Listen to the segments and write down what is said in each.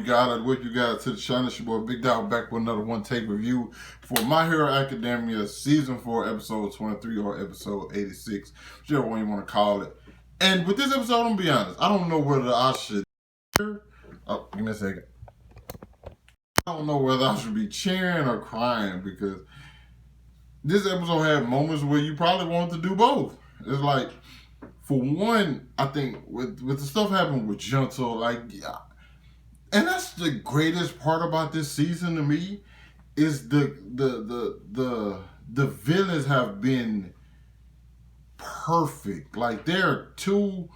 What you got to the channel? It's your boy Big Dog back with another one take review for My Hero Academia Season 4, Episode 23 or Episode 86, whichever one you want to call it. And with this episode, I'm going to be honest, I don't know whether I should... Oh, give me a second. I don't know whether I should be cheering or crying because this episode had moments where you probably want to do both. It's like, for one, I think with the stuff happening with Gentle, like, yeah, and that's the greatest part about this season to me, is the villains have been perfect. Like, there are two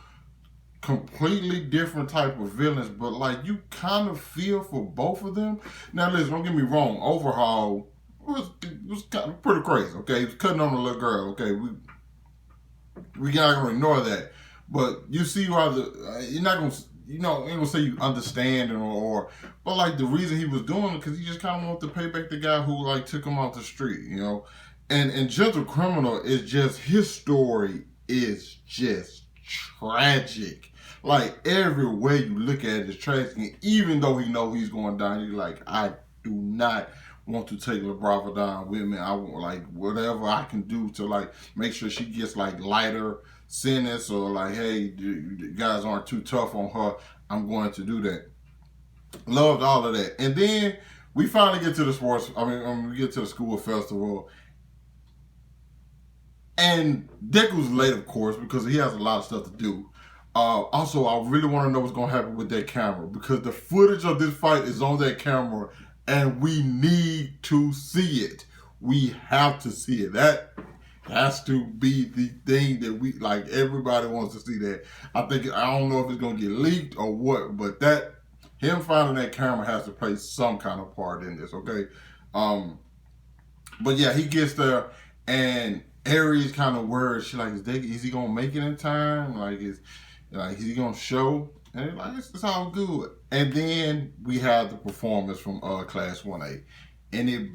completely different type of villains, but like you kind of feel for both of them. Now listen, don't get me wrong, Overhaul was kind of pretty crazy, okay? He was cutting on the little girl, okay? We not gonna ignore that, but you see why you're not gonna, you know, ain't gonna say you understand or but like the reason he was doing it because he just kind of wanted to pay back the guy who like took him off the street, you know. And Gentle Criminal is just, his story is just tragic. Like every way you look at it is tragic, and even though he know he's going down, he's like, I do not want to take LaBrava down with me. I want, like, whatever I can do to like make sure she gets like lighter sentence, or like, hey, you guys aren't too tough on her, I'm going to do that. Loved all of that. And then we finally get to the we get to the school festival. And Deku's late, of course, because he has a lot of stuff to do. Also, I really want to know what's going to happen with that camera, because the footage of this fight is on that camera, and we need to see it. We have to see it. That has to be the thing that we, like, everybody wants to see that. I don't know if it's going to get leaked or what, but him finding that camera has to play some kind of part in this, okay? But yeah, he gets there, and Aries kind of worried. She like, is he gonna make it in time? Like, is he gonna show? And like, it's all good. And then we have the performance from Class 1A, and it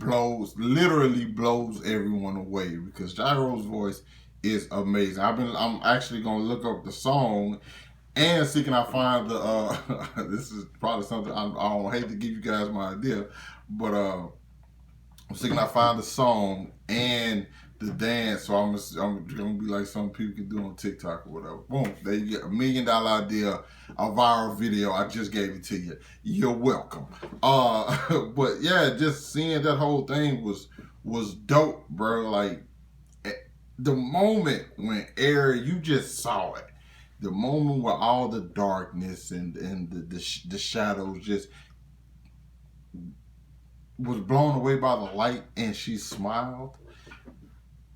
literally blows everyone away because Gyro's voice is amazing. I'm actually gonna look up the song and see can I find the this is probably something I don't hate to give you guys my idea, but I'm seeing I find the song and the dance, so I'm gonna be like some people can do on TikTok or whatever. Boom, there you get $1 million idea, a viral video. I just gave it to you. You're welcome. But yeah, just seeing that whole thing was dope, bro. Like the moment when you just saw it, the moment where all the darkness and the shadows just was blown away by the light, and she smiled.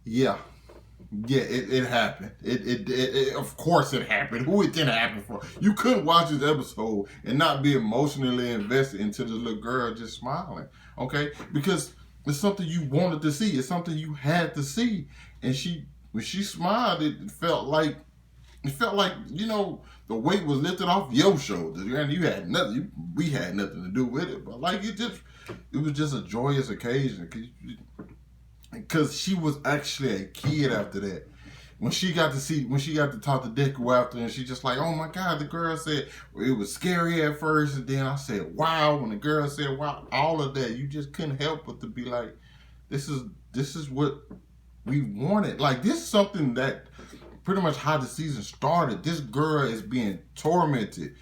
Yeah, it happened. It of course it happened. Who it didn't happen for? You couldn't watch this episode and not be emotionally invested into the little girl just smiling, okay? Because it's something you wanted to see. It's something you had to see. And when she smiled, it felt like, you know, the weight was lifted off your shoulders. And you had nothing. We had nothing to do with it. But like it was just a joyous occasion. Because she was actually a kid after that. When she got to talk to Deku after, and she just like, oh my God, the girl said, it was scary at first, and then I said, wow. When the girl said, wow, all of that, you just couldn't help but to be like, this is what we wanted. Like, this is something that pretty much how the season started. This girl is being tormented,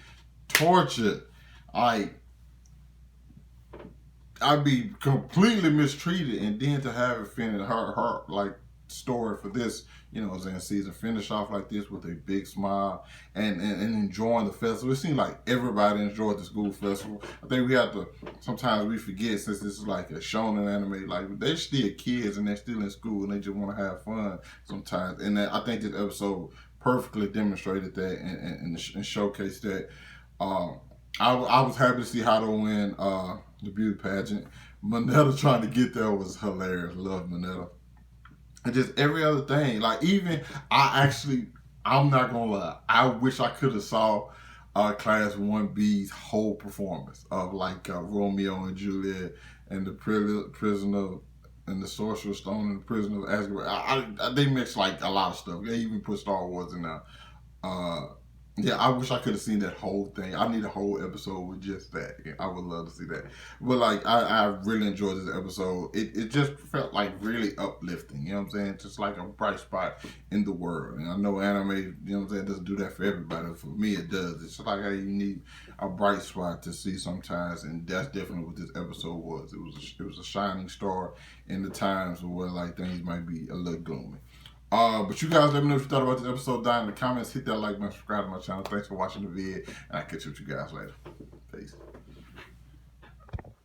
tortured. I'd be completely mistreated, and then to have it finish her like story for this, you know what I'm saying, season finish off like this with a big smile and enjoying the festival. It seemed like everybody enjoyed the school festival. I think sometimes we forget, since this is like a shonen anime, like they're still kids and they're still in school and they just want to have fun sometimes. And I think this episode perfectly demonstrated that and showcased that. I was happy to see Hato win the beauty pageant. Mineta trying to get there was hilarious. Love Mineta. And just every other thing. Like, even, I'm not gonna lie, I wish I could have saw Class 1B's whole performance of like Romeo and Juliet and the prisoner and the Sorcerer's Stone and the Prisoner of Azkaban. They mixed like a lot of stuff. They even put Star Wars in there. Yeah, I wish I could have seen that whole thing. I need a whole episode with just that. Yeah, I would love to see that. But like, I really enjoyed this episode. It just felt like really uplifting. You know what I'm saying? Just like a bright spot in the world. And I know anime, you know what I'm saying, doesn't do that for everybody. For me, it does. It's like how you need a bright spot to see sometimes, and that's definitely what this episode was. It was a shining star in the times where like things might be a little gloomy. But you guys let me know what you thought about this episode down in the comments. Hit that like button, subscribe to my channel. Thanks for watching the vid, and I'll catch you with you guys later. Peace.